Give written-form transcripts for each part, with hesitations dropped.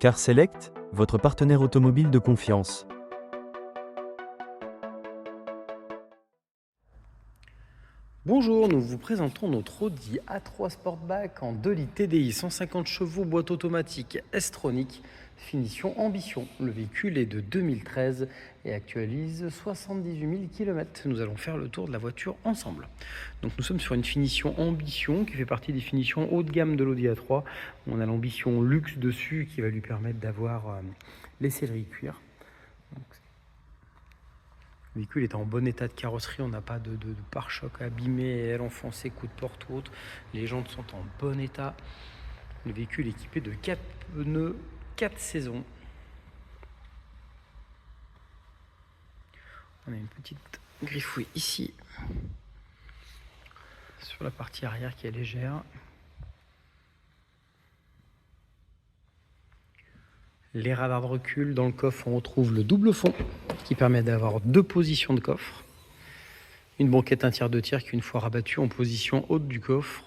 Car Select, votre partenaire automobile de confiance. Bonjour, nous vous présentons notre Audi A3 Sportback en 2 litres TDI, 150 chevaux, boîte automatique S-Tronic, finition Ambition. Le véhicule est de 2013 et actualise 78 000 km. Nous allons faire le tour de la voiture ensemble. Donc nous sommes sur une finition Ambition qui fait partie des finitions haut de gamme de l'Audi A3. On a l'ambition luxe dessus qui va lui permettre d'avoir les selleries cuir. Donc, le véhicule est en bon état de carrosserie, on n'a pas de pare-choc abîmé, aile enfoncée, coup de porte ou autre. Les jantes sont en bon état. Le véhicule est équipé de 4 pneus, 4 saisons. On a une petite griffouille ici, sur la partie arrière qui est légère. Les radars de recul. Dans le coffre, on retrouve le double fond qui permet d'avoir 2 positions de coffre. Une banquette 1/3 2 tiers qui, une fois rabattue en position haute du coffre,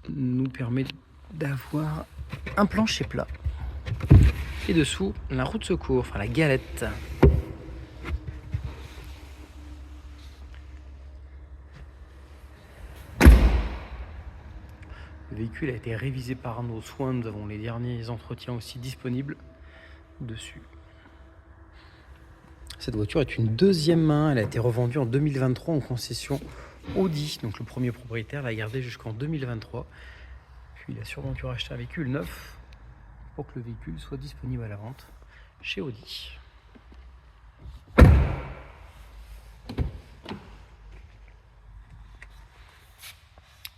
nous permet d'avoir un plancher plat. Et dessous, la roue de secours, enfin la galette. Le véhicule a été révisé par nos soins. Nous avons les derniers entretiens aussi disponibles dessus. Cette voiture est une deuxième main. Elle a été revendue en 2023 en concession Audi. Donc le premier propriétaire l'a gardée jusqu'en 2023. Puis il a sûrement dû racheter un véhicule neuf pour que le véhicule soit disponible à la vente chez Audi.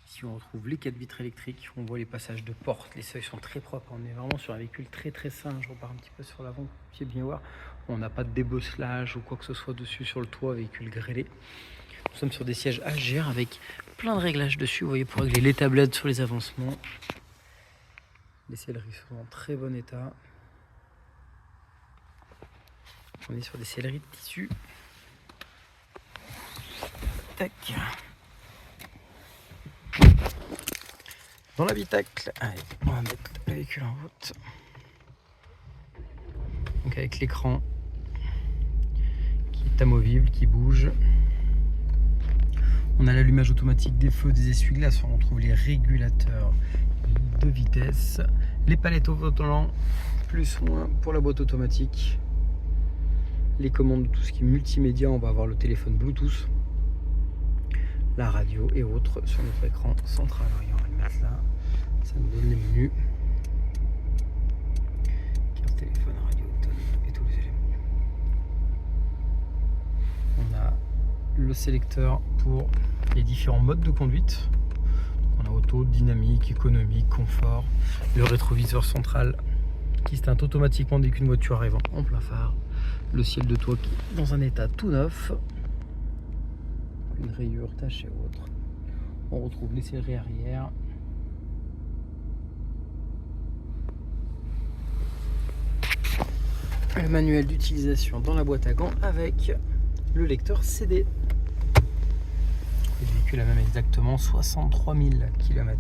Ici on retrouve les 4 vitres électriques, on voit les passages de porte, les seuils sont très propres, on est vraiment sur un véhicule très sain. Je repars un petit peu sur l'avant, vous pouvez bien voir, on n'a pas de débosselage ou quoi que ce soit dessus sur le toit, véhicule grêlé. Nous sommes sur des sièges AGR avec plein de réglages dessus, vous voyez, pour régler les tablettes sur les avancements. Les selleries sont en très bon état. On est sur des selleries de tissu. Tac. Dans l'habitacle, allez, on va mettre le véhicule en route. Donc avec l'écran qui est amovible, qui bouge. On a l'allumage automatique des feux, des essuie-glaces. On retrouve les régulateurs de vitesse, les palettes au volant, plus moins pour la boîte automatique. Les commandes de tout ce qui est multimédia, on va avoir le téléphone Bluetooth, la radio et autres sur notre écran central. On va le mettre là, ça nous donne les menus. Carte téléphone, radio, tonne et tous les éléments. On a le sélecteur pour les différents modes de conduite. On a auto, dynamique, économique, confort. Le rétroviseur central qui se teinte automatiquement dès qu'une voiture arrive en plein phare. Le ciel de toit qui est dans un état tout neuf. Une rayure tachée ou autre. On retrouve les selleries arrière. Le manuel d'utilisation dans la boîte à gants avec le lecteur CD. Le véhicule a même exactement 63 000 km,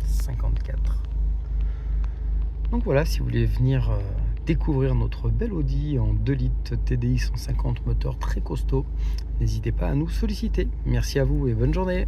54. Donc voilà, si vous voulez venir découvrir notre belle Audi en 2 litres TDI 150 moteur très costaud, n'hésitez pas à nous solliciter. Merci à vous et bonne journée.